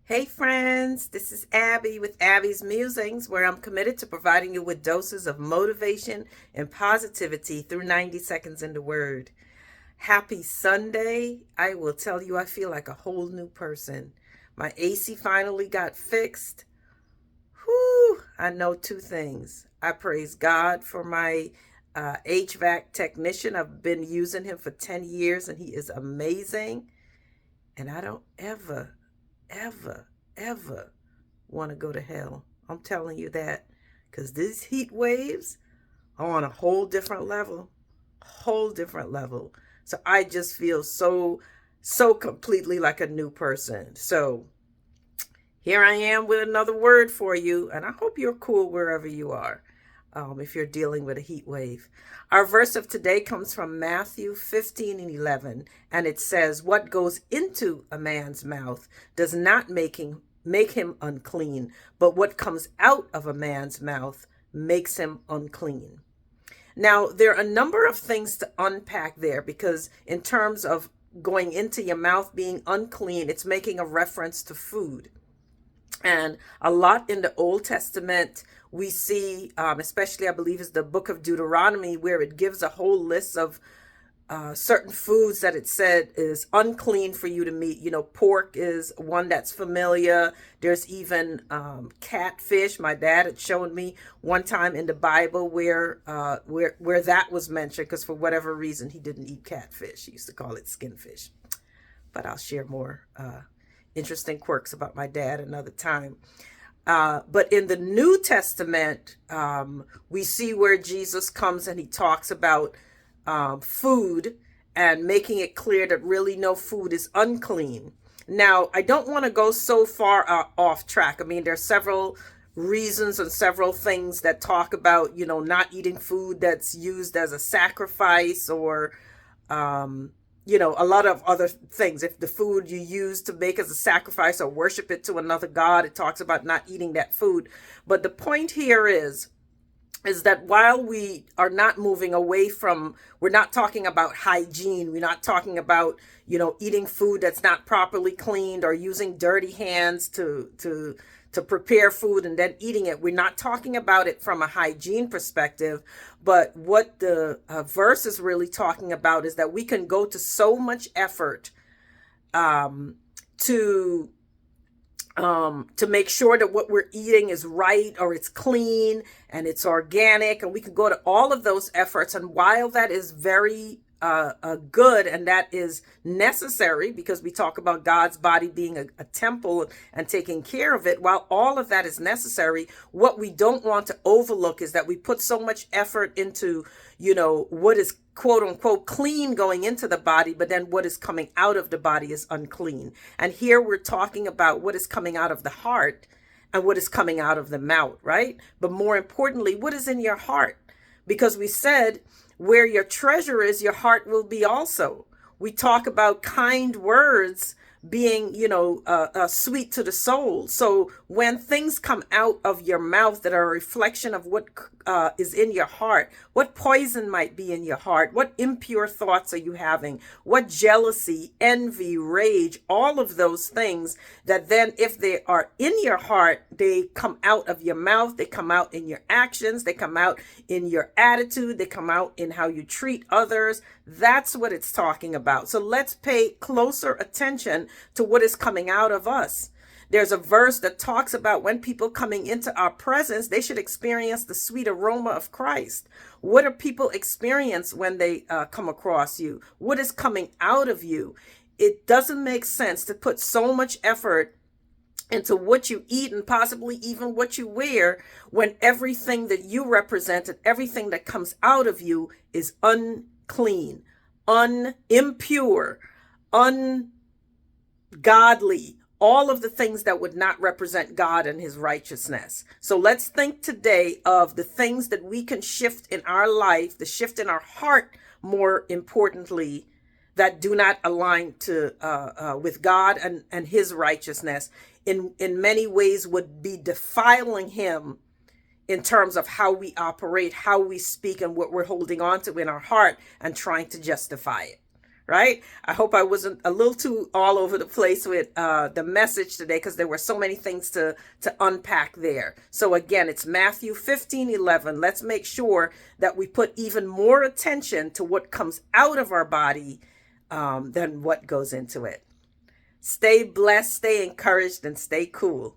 Hey friends, this is Abby with Abby's Musings, where I'm committed to providing you with doses of motivation and positivity through 90 seconds in the Word. Happy Sunday. I will tell you, I feel like a whole new person. My AC finally got fixed. Whew, I know two things. I praise God for my HVAC technician. I've been using him for 10 years and he is amazing. And I don't ever, ever want to go to hell. I'm telling you that. Because these heat waves are on a whole different level. Whole different level. So I just feel so completely like a new person. So here I am with another word for you. And I hope you're cool wherever you are. If you're dealing with a heat wave. Our verse of today comes from Matthew 15:11, and it says, "What goes into a man's mouth does not make him unclean, but what comes out of a man's mouth makes him unclean." Now, there are a number of things to unpack there because in terms of going into your mouth being unclean, it's making a reference to food. And a lot in the Old Testament, we see, especially I believe is the book of Deuteronomy, where it gives a whole list of certain foods that it said is unclean for you to meet. You know, pork is one that's familiar. There's even catfish. My dad had shown me one time in the Bible where that was mentioned, because for whatever reason he didn't eat catfish. He used to call it skinfish. But I'll share more interesting quirks about my dad another time. But in the New Testament, we see where Jesus comes and he talks about food and making it clear that really no food is unclean. Now, I don't want to go so far off track. I mean, there's several reasons and several things that talk about, not eating food that's used as a sacrifice or, a lot of other things. If the food you use to make as a sacrifice or worship it to another god, it talks about not eating that food. But the point here is that while we are not moving away from, we're not talking about hygiene. We're not talking about, eating food that's not properly cleaned or using dirty hands to prepare food and then eating it. We're not talking about it from a hygiene perspective, but what the verse is really talking about is that we can go to so much effort to make sure that what we're eating is right or it's clean and it's organic, and we can go to all of those efforts. And while that is very good and that is necessary, because we talk about God's body being a temple and taking care of it, while all of that is necessary, what we don't want to overlook is that we put so much effort into, what is quote unquote clean going into the body, but then what is coming out of the body is unclean. And here we're talking about what is coming out of the heart and what is coming out of the mouth, right? But more importantly, what is in your heart? Because we said, where your treasure is, your heart will be also. We talk about kind words being, sweet to the soul. So when things come out of your mouth that are a reflection of what is in your heart, what poison might be in your heart, what impure thoughts are you having, what jealousy, envy, rage, all of those things that then if they are in your heart, they come out of your mouth, they come out in your actions, they come out in your attitude, they come out in how you treat others. That's what it's talking about. So let's pay closer attention to what is coming out of us. There's a verse that talks about when people coming into our presence, they should experience the sweet aroma of Christ. What do people experience when they come across you? What is coming out of you? It doesn't make sense to put so much effort into what you eat and possibly even what you wear when everything that you represent and everything that comes out of you is unclean, impure, ungodly, all of the things that would not represent God and his righteousness. So let's think today of the things that we can shift in our life, the shift in our heart, more importantly, that do not align to with God and his righteousness in many ways would be defiling him in terms of how we operate, how we speak, and what we're holding on to in our heart and trying to justify it. right? I hope I wasn't a little too all over the place with the message today, because there were so many things to unpack there. So again, it's Matthew 15:11. Let's make sure that we put even more attention to what comes out of our body than what goes into it. Stay blessed, stay encouraged, and stay cool.